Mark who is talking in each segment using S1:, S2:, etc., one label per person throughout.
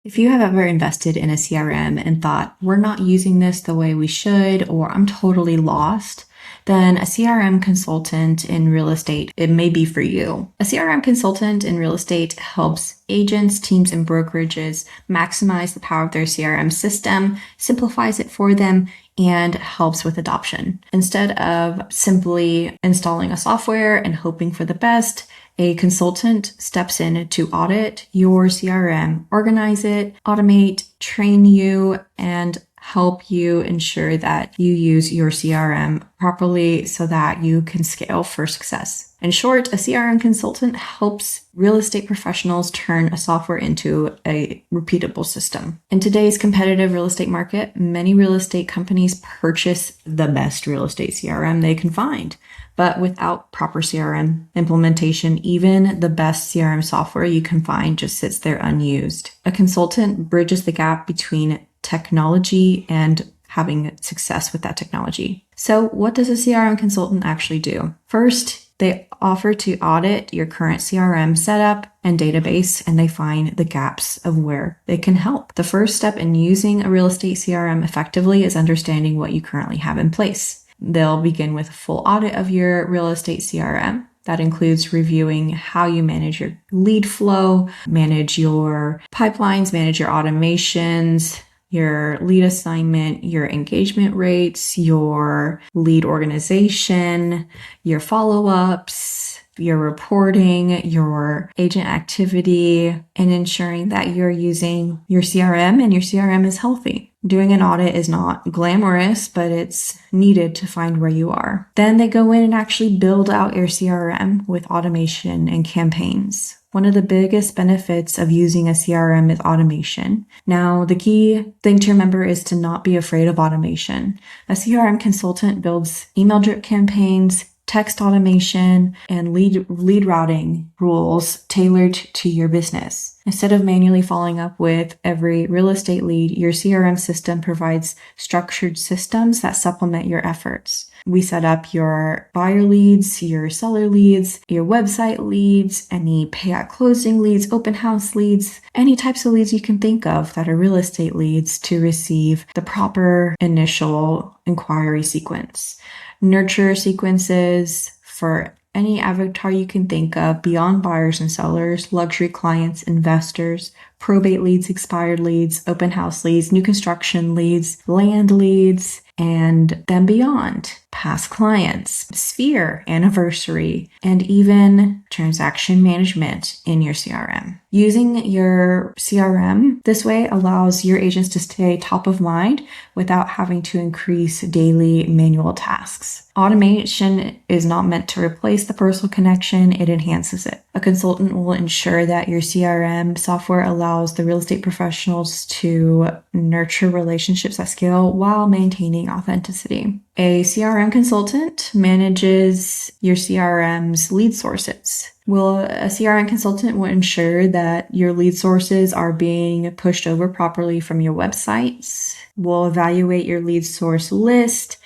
S1: If you have ever invested in a CRM and thought, we're not using this the way we should, or I'm totally lost, then a CRM consultant in real estate, it may be for you. A CRM consultant in real estate helps agents, teams, and brokerages maximize the power of their CRM system, simplifies it for them, and helps with adoption. Instead of simply installing a software and hoping for the best, a consultant steps in to audit your CRM, organize it, automate, train you, and help you ensure that you use your CRM properly so that you can scale for success. In short, a CRM consultant helps real estate professionals turn a software into a repeatable system. In today's competitive real estate market, many real estate companies purchase the best real estate CRM they can find. But without proper CRM implementation, even the best CRM software you can find just sits there unused. A consultant bridges the gap between technology and having success with that technology. So what does a CRM consultant actually do? First, they offer to audit your current CRM setup and database, and they find the gaps of where they can help. The first step in using a real estate CRM effectively is understanding what you currently have in place. They'll begin with a full audit of your real estate CRM. That includes reviewing how you manage your lead flow, manage your pipelines, manage your automations, your lead assignment, your engagement rates, your lead organization, your follow-ups, your reporting, your agent activity, and ensuring that you're using your CRM and your CRM is healthy. Doing an audit is not glamorous, but it's needed to find where you are. Then they go in and actually build out your CRM with automation and campaigns. One of the biggest benefits of using a CRM is automation. Now, the key thing to remember is to not be afraid of automation. A CRM consultant builds email drip campaigns, text automation, and lead routing rules tailored to your business. Instead of manually following up with every real estate lead, your CRM system provides structured systems that supplement your efforts. We set up your buyer leads, your seller leads, your website leads, any pay at closing leads, open house leads, any types of leads you can think of that are real estate leads to receive the proper initial inquiry sequence. Nurture sequences for any avatar you can think of beyond buyers and sellers, luxury clients, investors, probate leads, expired leads, open house leads, new construction leads, land leads, and then beyond. Past clients, sphere, anniversary, and even transaction management in your CRM. Using your CRM this way allows your agents to stay top of mind without having to increase daily manual tasks. Automation is not meant to replace the personal connection, it enhances it. A consultant will ensure that your CRM software allows the real estate professionals to nurture relationships at scale while maintaining authenticity. A CRM consultant manages your CRM's lead sources. A CRM consultant will ensure that your lead sources are being pushed over properly from your websites. Will evaluate your lead source list,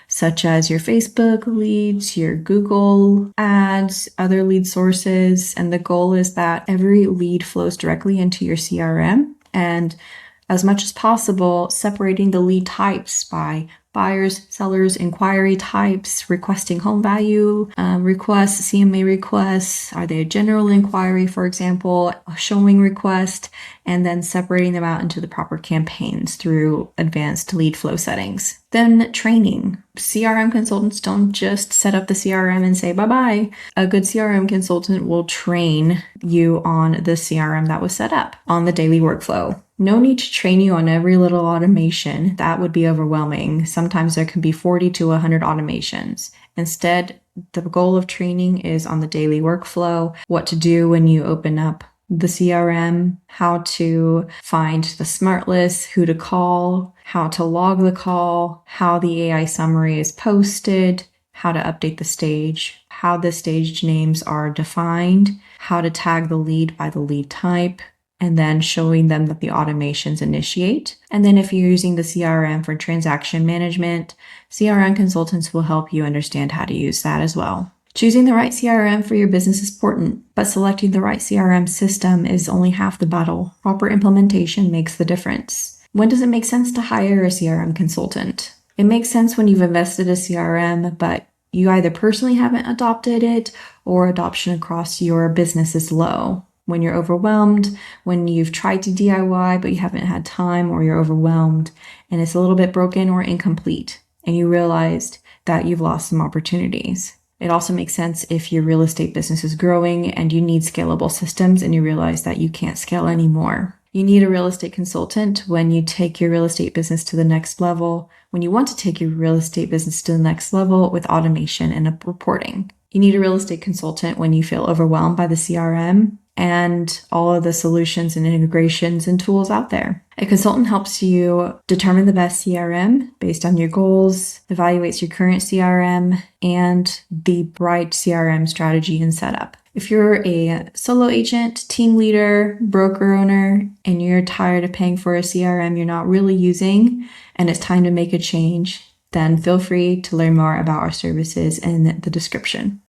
S1: such as your Facebook leads, your Google ads, other lead sources. And the goal is that every lead flows directly into your CRM, and as much as possible, separating the lead types by buyers, sellers, inquiry types, requesting home value requests, CMA requests. Are they a general inquiry, for example, a showing request, and then separating them out into the proper campaigns through advanced lead flow settings. Then training. CRM consultants don't just set up the CRM and say bye-bye. A good CRM consultant will train you on the CRM that was set up, on the daily workflow. No need to train you on every little automation. That would be overwhelming. Sometimes there can be 40 to 100 automations. Instead, the goal of training is on the daily workflow, what to do when you open up the CRM, how to find the smart list, who to call, how to log the call, how the AI summary is posted, how to update the stage, how the stage names are defined, how to tag the lead by the lead type, and then showing them that the automations initiate. And then if you're using the CRM for transaction management, CRM consultants will help you understand how to use that as well. Choosing the right CRM for your business is important, but selecting the right CRM system is only half the battle. Proper implementation makes the difference. When does it make sense to hire a CRM consultant? It makes sense when you've invested a CRM, but you either personally haven't adopted it or adoption across your business is low. When you're overwhelmed, when you've tried to DIY but you haven't had time, or you're overwhelmed and it's a little bit broken or incomplete and you realized that you've lost some opportunities. It also makes sense if your real estate business is growing and you need scalable systems and you realize that you can't scale anymore. You need a real estate consultant when you take your real estate business to the next level, when you want to take your real estate business to the next level with automation and reporting. You need a real estate consultant when you feel overwhelmed by the CRM and all of the solutions and integrations and tools out there. A consultant helps you determine the best CRM based on your goals, evaluates your current CRM, and the right CRM strategy and setup. If you're a solo agent, team leader, broker owner, and you're tired of paying for a CRM you're not really using, and it's time to make a change, then feel free to learn more about our services in the description.